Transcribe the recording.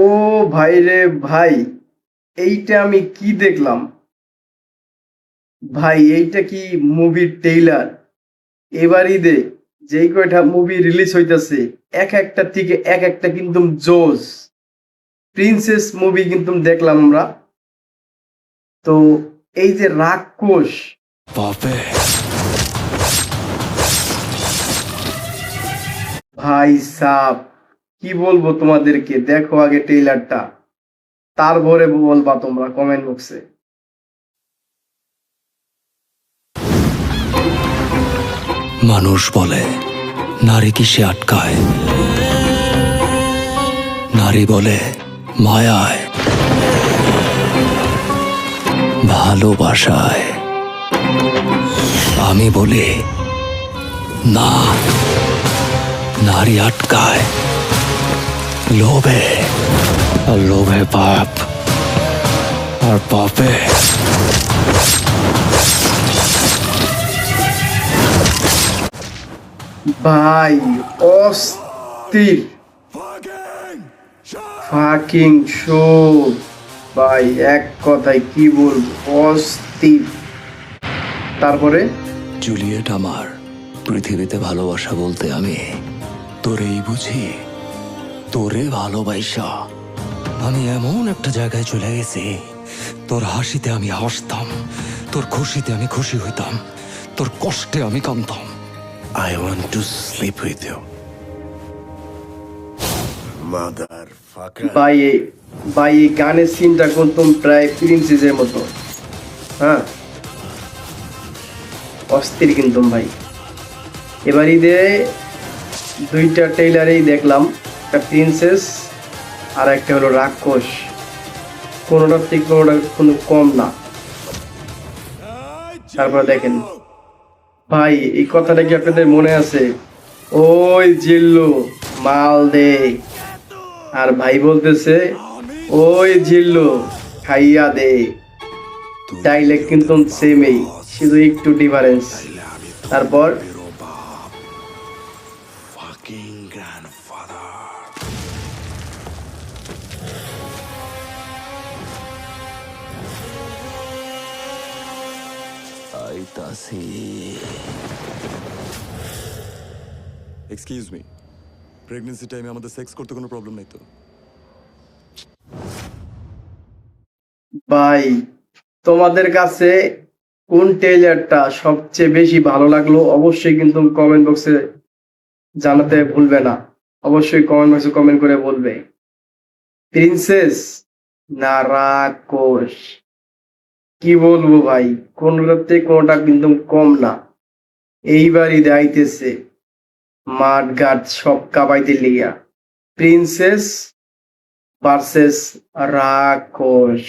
ও ভাই রে ভাই, এইটা আমি কি দেখলাম? ভাই এইটা কি মুভির ট্রেইলার? এবার ঈদে যেই কয়টা মুভি রিলিজ হইতাছে, এক একটা থেকে এক একটা কিন্তু জোস। প্রিন্সেস মুভি কিন্তু দেখলাম আমরা। তো এই যে রাক্ষস, বাপে ভাই সাব, কি বলবো তোমাদেরকে, দেখো আগে ট্রেইলারটা, তারপরে বলবা তোমরা কমেন্ট বক্সে। মানুষ বলে নারী কিসে আটকায়, নারী বলে মায়ায়, ভালোবাসায়। আমি বলি না, নারী আটকায় লোভে, আর লোভে পাপ, আর পাপে ভাই অস্থির, ফাকিং শো। ভাই এক কথায় কি বলবো, অস্থির। তারপরে জুলিয়েট আমার পৃথিবীতে ভালোবাসা বলতে আমি তোরেই বুঝি। তোরে ভালোবাসা আমি এমন একটা জায়গায় চলে গেছি, তোর হাসিতে আমি হাসতাম, তোর খুশিতে আমি খুশি হইতাম, তোর কষ্টে আমি কাঁদতাম। I want to sleep with you. Motherfucker. ভাই এই গানের সিনটা কিন্তু প্রায় প্রিন্সেসের মতো। হ্যাঁ, অস্থির কিন্তু ভাই। এবার ঈদে দুইটা ট্রেইলারেই দেখলাম, একটা প্রিন্সেস আর একটা হলো রাক্ষস। কোনোটার থেকে কোনোটা কোনো কম না। তারপর দেখেন ভাই, এই কথাটা কি আপনাদের মনে আছে? ওই জিল্লু মাল দে, আর ভাই বলতেছে ওই জিল্লু খাইয়া দে। ডাইলেক্ট কিন্তু সেমই, শুধু একটু ডিফারেন্স। তারপর Fucking grandfather. আইতাছি। এক্সকিউজ মি, প্রেগন্যান্সি টাইমে আমাদের সেক্স করতে কোনো প্রবলেম নেই তো? ভাই, তোমাদের কাছে কোন ট্রেলারটা সবচেয়ে বেশি ভালো লাগলো অবশ্যই কিন্তু কমেন্ট বক্সে জানাতে ভুলবে না। অবশ্যই কমেন্ট বক্সে কমেন্ট করে বলবে। প্রিন্সেস না রাক্ষস, কি বলবো ভাই, কোনোটার থেকে কোনোটা কিন্তু কম না। এইবারই আইতেছে মাঠ ঘাট সব কাবাইতে লিগা, প্রিন্সেস ভার্সেস রাক্ষস।